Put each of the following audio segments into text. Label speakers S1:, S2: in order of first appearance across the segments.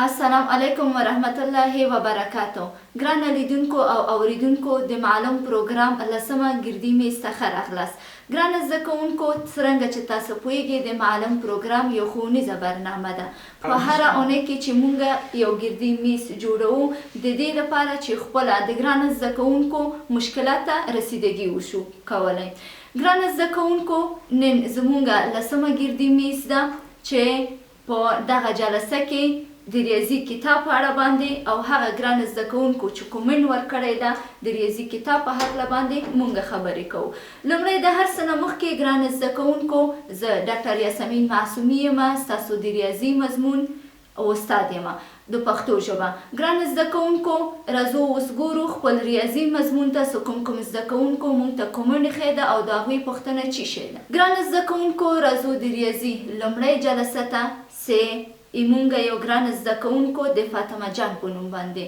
S1: السلام علیکم ورحمت الله وبرکاتو. ګرانه لیدونکو او اوریدونکو د معلوم پروګرام لسمه ګردی میز څخه راغلاست. ګرانه زده کوونکو، څرنګه چې تاسو پوهیږئ د معلوم پروګرام یو ښوونیزه برنامه ده. په هره اونۍ کې چې موږ یو ګردی میز جوړوو د دې لپاره چې خپله د ګرانه زده کوونکو مشکلات ته رسیدګي وشو کولی. ګرانه زده کوونکو، نن زموږ لسمه ګردی میز ده چې په دغه جلسه کې د ریاضي کتاب په اړه باندې او هغه ګران زده کوونکو چې کومنټ ورکړی ده د ریاضي کتاب په هکله باندې مونږ خبرې کوو. لومړی د هر څه نه مخکې ګران زده کوونکو، زه ډاکټر یاسمین معصومي یم، ستاسو د ریاضي مضمون استاد یم د پښتو ژبه. ګران زده کوونکو، راځو اوس ګورو خپل ریاضي مضمون ته کوم زده کوونکو مونږ ته کومنټ ایښی ده او د هغوی پوښتنه چی شی ده. ګران زده کوونکو، راځو د ریاضي لومړۍ جلسه ته چې ایمونگا یو ګران زده کوونکو د فاطمه جان په نوم باندې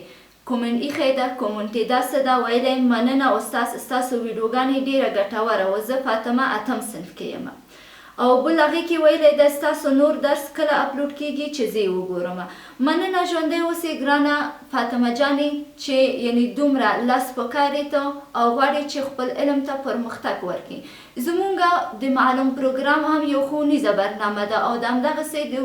S1: کومنټ ایښی ده. کومنټ یې داسې ده ویلی: مننه استاد، ستاسو ویډیوګانې ډېره ګټوره وه. زه فاطمه اتم صنف کې یم. او بل هغې کې ویلی ده: ستاسو نور درس کله اپلوډ کیږي چې زه یې وګورم. مننه، ژوندی اوسئ ګرانه فاطمه جانې چې یعنې دومره لاس په کار یې ته او غواړې چې خپل علم ته پرمختګ ورکړي. زمونږ د معلوم پروګرام هم یو ښوونیزه برنامه ده او د همدغسې د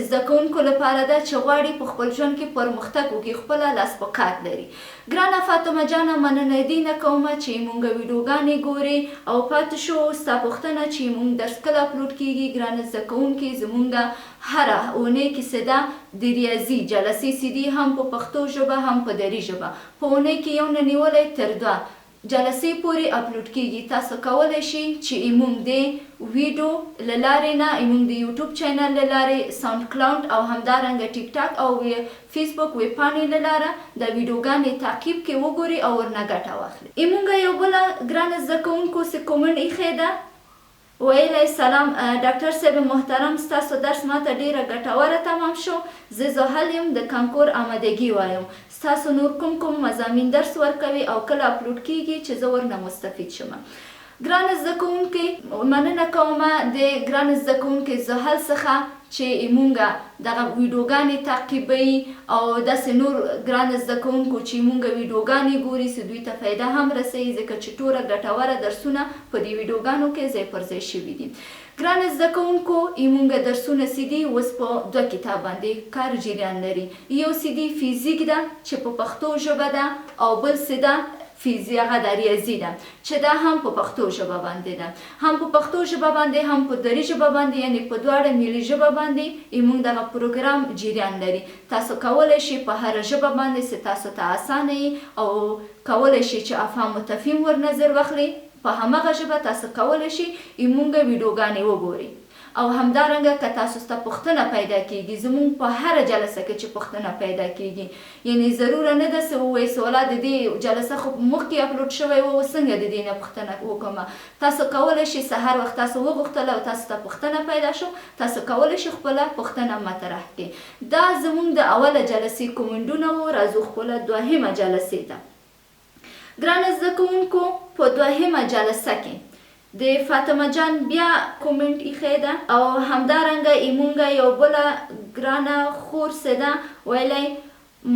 S1: زده کوونکو لپاره ده چې غواړي په خپل ژوند کې پرمختګ وکړي، خپله لاس په کار لري. ګرانه فاطمه جانه، مننه دې نه کومه چې مونږ ویډیوګانې ګورې او پاتې شو ستا پوښتنه چې مونږ درس کله اپلوډ کیږي. ګرانه زده کوونکي، زمونږ هره اونۍ کې څه ده د ریاضي جلسې څه دي، هم په پښتو ژبه هم په دري ژبه. په اونۍ کې یو نه نیولی تر دوه جلسې پورې اپلوډ کیږي. تاسو کولی شئ چې موږ د ویډیو له لارې نه موږ د یوټیوب چینل له لارې، ساوند کلاوډ او همدارنګه ټیک ټاک او فیسبوک ویب پاڼې له لاره د ویډیوګانې تعقیب کې وګورئ او ورنه ګټه واخلئ. موږ یو بله ګرانه زده کوونکو چې کومنټ ایښی ده، ویلی: سلام ډاکټر صاحب محترم، ستاسو درس ماته ډیره ګټوره تمام شو. زه زحل یم، د کانکور آمادګي وایم. ستاسو نور کوم مضامین درس ورکوي او کله اپلوډ کیږي چې زه ورنه مستفید شم. ګران زده کوونکي، مننه کومه د ګران زده کوونکي زحل څخه چې مونږ دغه ویډیوګانې تعقیبوي او داسې نور ګران زده کوونکو چې مونږ ویډیوګانې ګوري چې دوی ته فایده هم رسوي، ځکه چې ټوله ګټوره درسونه په دې ویډیوګانو کې ځای پر ځای شوي دي. ګران زده کوونکو، مونږ درسونه چې دي اوس په دوه کتاب باندې کار جریان لري. یو چې دي فیزیک ده چې په پښتو ژبه ده، او بل چې ده هغه د ریاضي ده چې دا هم په پښتو ژبه باندې ده. هم په پښتو ژبه باندې هم په دري ژبه باندې، یعنې په دواړه ملي ژبه باندې موږ دغه پروګرام جریان لري. تاسو کولی شئ په هره ژبه باندې چې تاسو ته اسانه وي او کولی شئ چې افهام و تفهیم ور نظر واخلئ. په همغه ژبه تاسو کولی شئ موږ ویډیوګانې وګورئ. او همدارنګه که تاسو ته پوښتنه پیدا کیږي، زموږ په هره جلسه کې چې پوښتنه پیدا کیږي، یعنی ضروره نه ده چې ووایئ سوالا د دې جلسه خو مخکې اپلوډ شوی و، څنګه د دې نه پوښتنه وکړم. تاسو کولی شئ سهار وخت تاسو وغوښتل او تاسو ته پوښتنه پیدا شو، تاسو کولی شئ خپله پوښتنه مطرح کړئ. دا زموږ د اوله جلسې کومنټونه وو. راځو خپله دوهمه جلسې ته. ګرانه زده کوونکو، په دوهمه جلسه کې د فاطمه جان بیا کومنټ ایښی ده او همدارنګه مونږ یو بله ګرانه خور څه ده ویلی: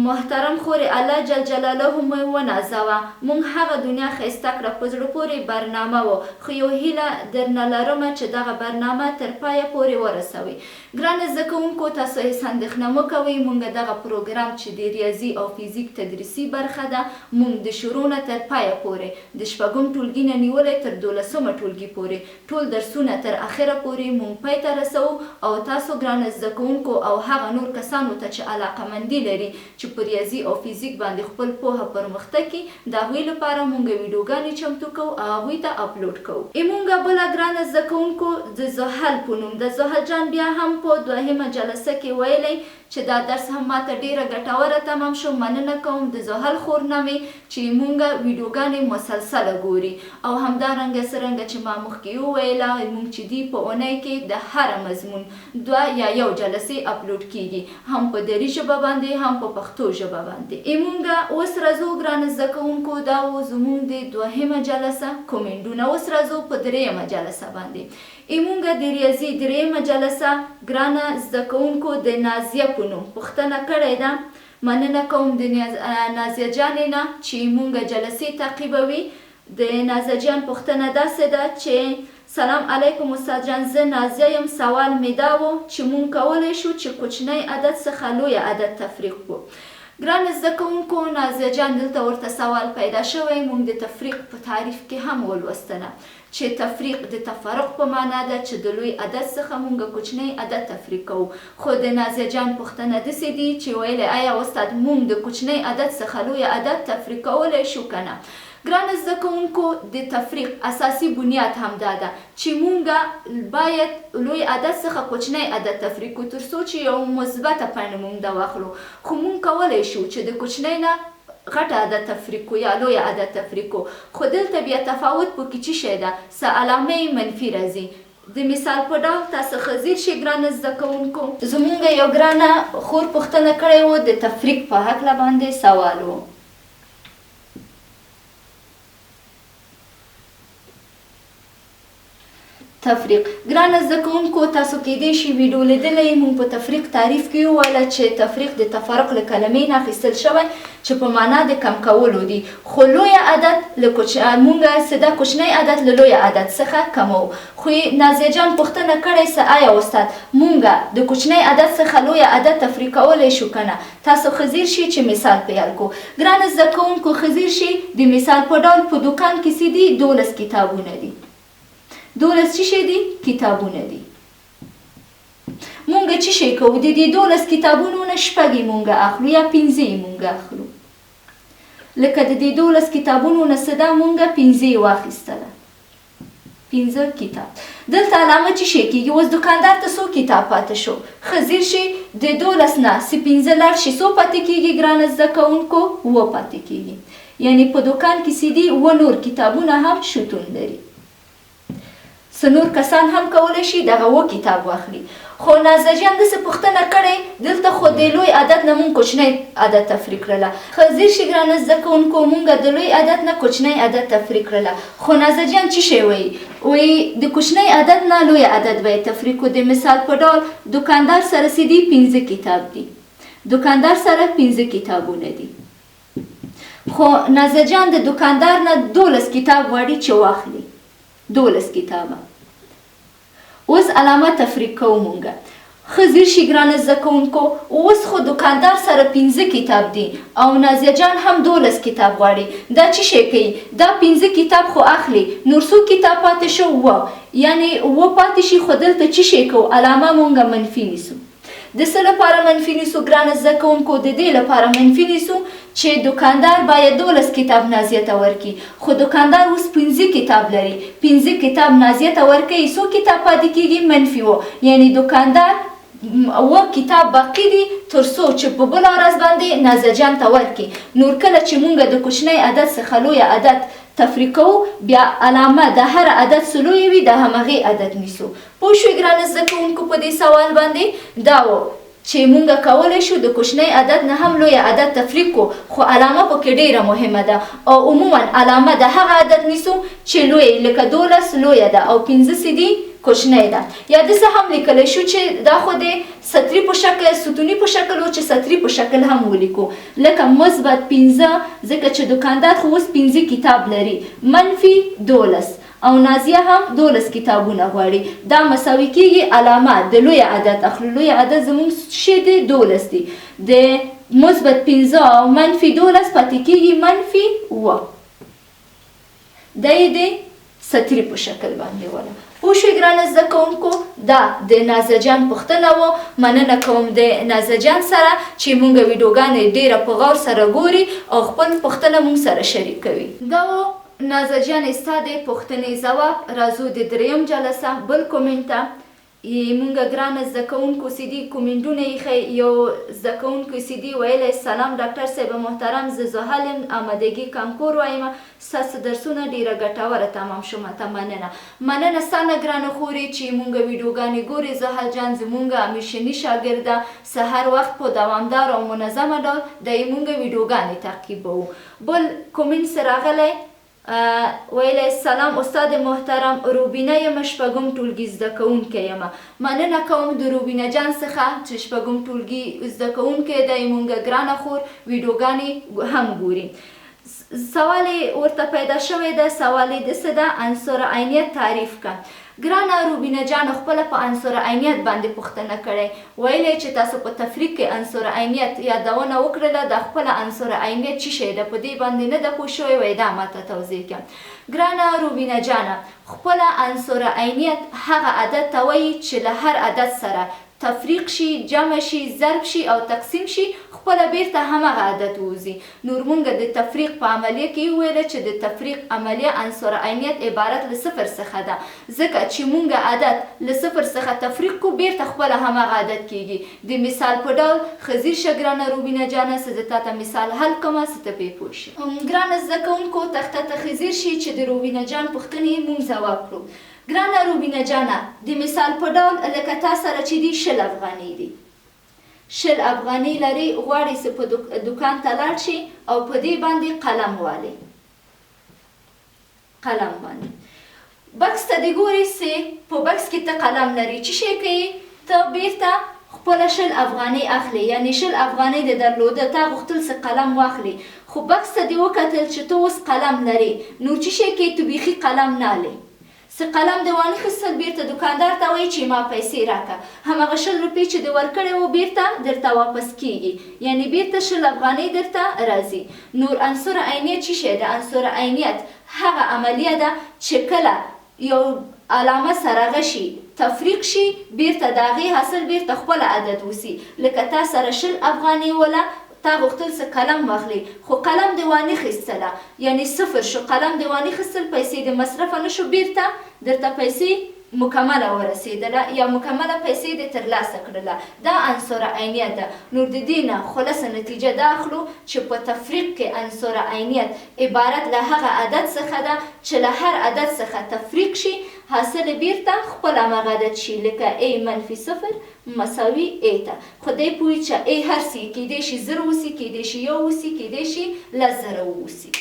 S1: محترم خورې، الله جل جلاله مو ونازوه. مونږ هغه دنیا ښایسته کړه، په زړه پورې برنامه وه، خو یو هیله درنه لرمه چې دغه برنامه تر پایه پورې ورسوئ. ګرانه زده کوونکو، تاسو هېڅ اندېښنه مه کوئ. مونږ دغه پروګرام چې د ریاضي او فیزیک تدریسي برخه ده، مونږ د شروع نه تر پایه پورې د شپږم ټولګي نه نیولی تر 12مه ټولګي پورې ټول درسونه تر اخره پورې مونږ پای ته رسوو. او تاسو ګرانه زده کوونکو او هغه نور کسانو ته چې علاقهمندي لري چې په ریاضي او فیزیک باندې خپل پوهه پرمختګ کړي، د هغوی لپاره مونږ ویډیوګانې چمتو کوو او هغوی ته اپلوډ کوو. مونږ بله ګرانه زده کوونکو د زحل په نوم، د زحل جان بیا هم په دوهمه جلسه کې ویلی چې دا درس هم ماته ډیره ګټوره تمام شو. مننه کوم د زحل خور نه مې چې مونږ ویډیوګانې مسلسله ګوري. او همدارنګه څرنګه چې ما مخکې وویله، مونږ چې دي په اونۍ کې د هر مضمون دوه یا یو جلسې اپلوډ کیږي، هم په دري ژبه باندې هم په پښتو ژبه باندې. مونږ اوس راځو ګرانو زده کوونکو دا و زموږ د 2مه جلسه کومنټونه. اوس راځو په 3مه جلسه باندې. مونږ د ریاضي 3مه جلسه ګرانو زده کوونکو د نازیه په نوم پوښتنه کړې ده. مننه کوم د نازیه جانې نه چې مونږ جلسې تعقیبوي. د نازیه جان پوښتنه داسې ده چې سلام علیکم استاد جان، زه نازیه یم. سوال مې دا و چې مونږ کولی شو چې کوچنی عدد څخه لوی عدد تفریق کړو. ګرانو زده کوونکو نازیه جان دلته ورته سوال پیدا شوی. مونږ د تفریق په تعریف کې هم ولوستله چې تفریق د تفرق په معنا ده چې د لوی عدد څخه مونږ کوچنی عدد تفریق کوو. خو د نازیه جان پوښتنه داسې دي چې ویلې آیا استاد مونږ د کوچنی عدد څخه لوی عدد تفریق کولی شو که نه؟ ګرانو زده کوونکو د تفریق اساسي بنیاد همدا ده چې مونږ باید لوی عدد څخه کوچنی عدد تفریق کړو تر څو چې یو مثبته پایله مونږ ده واخلو. خو مونږ کولی شو چې د کوچنی نه غټ عدد تفریق کړو یا لوی عدد تفریق کړو. خو دلته بیا تفاوت پکې څه شی ده؟ څه علامه منفي راځي. د مثال په ډول تاسو ښه شئ ګرانو زده کوونکو. زمونږ یو ګرانه خور پوښتنه کړې وه د تفریق په هکله باندې سوال و. تفریق ګرانو زده کوونکو تاسو کیدای شي ویډیو لیدلی مونږ په تفریق تعریف کې وویله چې تفریق د تفرق له کلمې نه اخیستل شوی چې په معنا د کم کولو دي. خو لوی عدد مونږ څه ده کوچنی عدد له لوی عدد څخه کمو. خو نازیه جان پوښتنه کړې څه آیا استاد مونږ د کوچنی عدد څخه لوی عدد تفریق کولی شو که نه؟ تاسو ښه ځیر شئ چې مثال پیل کړو. ګرانو زده کوونکو ښه ځیر شئ د مثال په ډول په دوکان کې څه دي؟ 12 کتابونه دي. 12 څه شی دي؟ کتابونه دي. مونږ څه شی کوو؟ د دې 12 کتابونو نه 6 مونږ اخلو یا 5 مونږ اخلو. لکه د دې 12 کتابونو نه څه ده؟ مونږ 5 واخیستله. 5 کتاب. دلته علامه څه شی کېږي؟ اوس دوکاندار ته څو کتاب پاتې شو؟ ښه ځیر شئ د 12 نه څه 15 لاړ شي څو پاتې کېږي ګرانو زده کوونکو؟ 7 پاتې کېږي. یعنې په دوکان کې څه دي؟ 7 نور کتابونه هم شتون لري. څه نور کسان هم کولی شي دغه 7 کتاب واخلي. خو نازیه جان داسې پوښتنه کړې دلته خو د لوی عدد نه مونږ کوچنی عدد تفریق کړله. ښه ځیر شئ ګرانو زده کوونکو مونږ د لوی عدد نه کوچنی عدد تفریق کړله. خو نازیه جان څه شی وایي؟ وایي د کوچنی عدد نه لوی عدد باید تفریق کړو. د مثال په ډول دوکاندار سره څه دي؟ 15 کتاب دي. دوکاندار سره 15 کتابونه دي. خو نازیه جان د دوکاندار نه 12 کتاب غواړي چې واخلي. 12 کتابه. اوس علامه تفریق کوو مونږ. ښه ځیر شئ ګرانو زده کوونکو اوس خو دوکاندار سره 15 کتاب دي او نازیه جان هم 12 کتاب غواړي. دا څه شی کوي؟ دا 15 کتاب خو اخلي نور څو کتاب پاتې شو؟ 7. یعنې 7 پاتې شي خو دلته څه شی کوو؟ علامه مونږ منفي نیسو. د څه لپاره منفي نیسو ګرانو زده کوونکو؟ د دې لپاره منفي نیسو چې دوکاندار باید 12 کتاب نازیه ته ورکړي. خو دوکاندار اوس 15 کتاب لري. 15 کتاب نازیه ته ورکوي څو کتاب پاتې کېږي؟ منفي 7. یعنې دوکاندار 7 کتاب باقي دي تر څو چې په بله ورځ باندې نازیه جان ته ورکړي. نور کله چې مونږ د کوچنی عدد څخه لوی عدد تفریق کوو بیا علامه د هر عدد څه لوی وي د همغې عدد نیسو. پوه شوئ ګرانو زده کوونکو په دې سوال باندې؟ دا و چې مونږ کولی شو د کوچنی عدد نه هم لوی عدد تفریق کړو خو علامه پکې ډیره مهمه ده او عموما علامه د هغه عدد نیسو چې لوی لکه 12 لویه ده او 15 دي کوچنی ده. یا داسې هم لیکلی شو چې دا خو د سطري په شکل ستوني په شکل و چې سطري په شکل هم ولیکو لکه مثبت 15 ځکه چې دوکاندار خو اوس 15 کتاب لري منفي 12 او نازیه هم 12 کتابونه غواړي. دا مساوي کېږي علامه د لوی عدد اخلو. لوی عدد زموږ څه دی؟ 12 دی. د مثبت 15 او منفي 12 پاتې کېږي منفي 7. دا یې د سطري په شکل باندې وله. پوه شوئ ګرانو زده کوونکو؟ دا د نازیه جان پوښتنه وه. مننه کوم د نازیه جان سره چې مونږ ویډیوګانې ډېره په غور سره ګوري او خپل پوښتنه مونږ سره شریک کوي. دا و نازیه جان ستا د پوښتنې ځواب. راځو د 3م جلسه بل کومنټ ته مونږ ګرانه زده کوونکو سي دي کومنټونه ایښی. یو زده کوونکو سي دي ویلی سلام ډاکټر صاحب محترم، زه زحل یم، آمادګي کانکور وایم، ستاسو درسونه ډېره ګټوره تمام شومه، ته مننه. مننه ستا نه ګرانه خورې چې مونږ ویډیوګانې ګورې. زحل جان زمونږ همیشني شاګرده، سهار وخت په دوامدار او منظمه ډول د مونږ ویډیوګانې تعقیبوو. بل کومنټ راغلی ویلی سلام استاد محترم، روبینه یم، شپږم ټولګي زده کوونکی یم. مننه کوم د روبینه جان څخه چې شپږم ټولګي زده کوونکی دی. مونږ ګرانه خور ویډیوګانې هم ګوري. سوال ورته پیدا شوی ده، سوال یې داسې ده عنصر عینیت تعریف کړه. ګرانه روبینه جان خپله په عنصر عینیت باندې پوښتنه کړې، ویلی چې تاسو په تفریق کې عنصر عینیت یادونه وکړله، د خپله عنصر عینیت څه شی ده، په دې باندې نه ده پوه شوې، وایي دا ماته توضیح کړه. ګرانه روبینه جانه خپله عنصر عینیت هغه عدد ته وایي چې له هر عدد سره تفریق شي، جمع شي، ضرب شي او تقسیم شي، خپله بیرته همغه عدد ووځي. نور مونږ د تفریق په عملیه کې وویله چې د تفریق عملیه عنصر عینیت عبارت له صفر څخه ده، ځکه چې مونږ عدد له صفر څخه تفریق کو بیرته خپله همغه عدد کیږي. د مثال په ډول خزیر شه ګرانه روبینه جانه، څه زه تاته مثال حل کومه څه ته پرې پوه شي. ګرانه زده کوونکو تخته ته خزیر شي چې د روبینه جان پوښتنې مونږ ځواب کړو. ګرانه روبینه جانه د مثال په ډول لکه تا سره چې دي 100 افغانۍ دي، 100 افغانۍ لري، غواړئ چې په دکان ته لاړ شي او په دې باندې قلم والي، قلم باندې بکس ته دې ګورې چې په بکس کې ته قلم لري، څه شی کوي؟ ته بیرته خپله 100 افغانۍ اخلي، یعنې 100 افغانۍ دې درلوده، تا غوښتل چې قلم واخلي، خو بکس ته دې وکتل چې ته اوس قلم لري، نو څه شی کوي؟ ته بیخي قلم نه اخلي، څه قلم دې وانخیستل، بیرته دکاندار ته وایي چې ما پیسې راکړه، همغه 100 روپۍ چې دې ورکړې وو بیرته درته واپس کیږي، یعنې بیرته 100 افغانۍ درته راځي. نور عنصر عینیت څه شی ده؟ عنصر عینیت هغه عملیه ده چې کله یو علامه سره غشي تفریق شي، بیرته د هغې حاصل بیرته خپله عدد وسي. لکه تا سره 100 افغانۍ وله، تا غوښتل څه قلم واخلي، خو قلم دې وانخیستله، یعنې صفر شو، قلم دې وانخیستل، پیسې دې مصرفه نه شو، بیرته درته پیسې مکمله ورسېدله یا مکمله پیسې دې ترلاسه کړله، دا عنصر عینیت ده. نور د دې نه خلاصه نتیجه دا اخلو چې په تفریق کې عنصر عینیت عبارت له هغه عدد څخه ده چې له هر عدد څخه تفریق شي، حاصل بیرته خپل همغه عدد شي، لکه a منفي 0 مساوي a ته. خدای پوهي چې a هر څه کیدای شي 0 وسي، کیدای شي 1 وسي، کیدای شي له 0 وسي.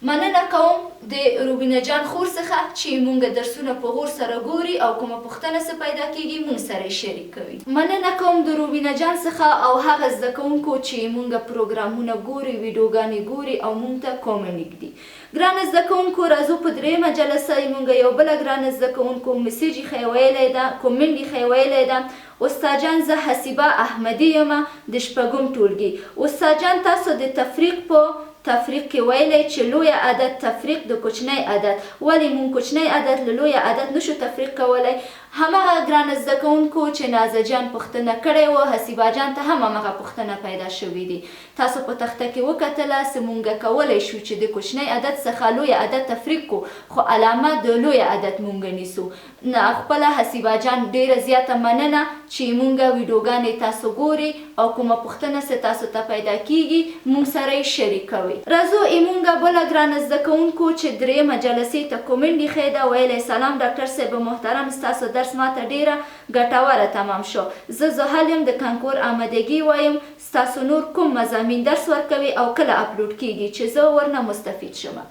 S1: مننه کوم د روبینه جان خور څخه چې مونږ درسونه په غور سره ګوري او کومه پوښتنه څه پیدا کیږي مونږ سره شریک کوي. مننه کوم د روبینه جان څخه او هغه زده کوونکو چې مونږ پروګرامونه ګوري، ویډیوګانې ګوري او مونږ ته کومنټ ږدي. ګرانه زده کوونکو راځو په درېیمه جلسه مونږ یو بله ګرانه زده کوونکو میسیج یې ویلی ده، کومنټ یې ویلی ده. استاد جان زه حسیبه احمدي یم د شپږم ټولګي. استاد جان تاسو د تفریق په تفریق کې ویلی چې لوی عدد تفریق د کوچنی عدد، ولې مونږ کوچنی عدد له لوی عدد نشو تفریق کولی؟ همغه ګرانه زده کوونکو چې نازه جان پوښتنه کړې وه، حسیبه جان ته هم همغه پوښتنه پیدا شوې دي. تاسو په تخته کې وکتله چې مونږ کولی شو چې د کوچنی عدد څخه لوی عدد تفریق کو، خو علامه د لوی عدد مونږ نیسو. نه خپله حسیبه جان ډېره زیاته مننه چې مونږ ویډیوګانې تاسو ګوري او کومه پوښتنه چې تاسو ته پیدا کیږي مونږ سره یې شریکوئ. راځو مونږ بله ګرانه زده کوونکو چې درېیمه جلسې ته کومنټ ایښی ده، ویلی سلام ډاکټر صاحب محترم، ستاسو درس ماته ډېره ګټوره تمام شو. زه زحل یم، د کانکور آمادګي وایم، ستاسو نور کوم مضامین درس ورکوي او کله اپلوډ کیږي چې زه ورنه مستفید شم.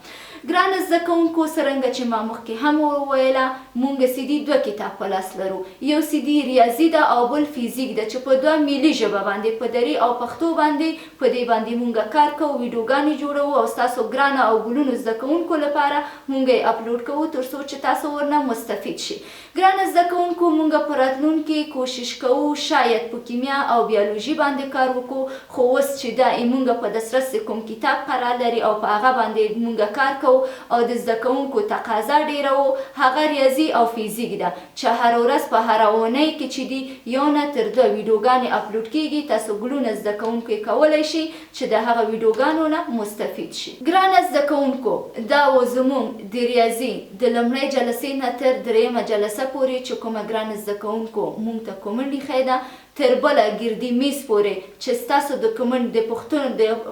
S1: ګرانه زده کوونکو څرنګه چې ما مخکې هم وویله مونږ سیدي 2 کتاب په لاس لرو، یو سیدي ریاضي ده او بل فیزیک ده چې په 2 ملي ژبه باندې په دري او پښتو باندې په دې باندې مونږ کار کوو، ویډیوګانې جوړوو او ستاسو ګرانه او ګلونو زده کوونکو لپاره مونږ یې اپلوډ کوو تر څو چې تاسو ورنه مستفید شي. ګرانه زده کوونکو مونږ په راتلونکي کوشش کوو شاید په کیمیا او بیولوژي باندې کار وکړو، خو اوس چې دا مونږ په دسترس کوم کتاب قرار لري او په هغه باندې مونږ کار کوو او د زده کوونکو تقاضا ډیره وه هغه ریاضي او فیزیک ده چې هره ورځ په هره اونۍ کې چې دي یو نه تر دوه ویډیوګانې اپلوډ کیږي تاسو ګلونه زده کوونکي کولی شي چې د هغه ویډیوګانو نه مستفید شي. ګرانه زده کوونکو دا و زموږ د ریاضي د لومړۍ جلسې نه تر دریمه جلسه پورې چې کومه ګرانه زده کوونکو موږ ته کومنډ ایښی ده تر بله ګردي میز پورې چې ستاسو د کومنډ د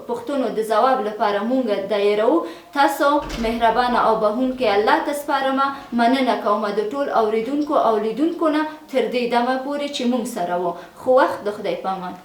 S1: پوښتنو د ځواب لپاره مونږ دایروو تاسو مهربانه او بښونکی الله ته سپارمه. مننه کومه د ټول اوریدونکو او لیدونکو نه تر دې دمه پورې چې مونږ سره وو. خو وخت د خدای په امان.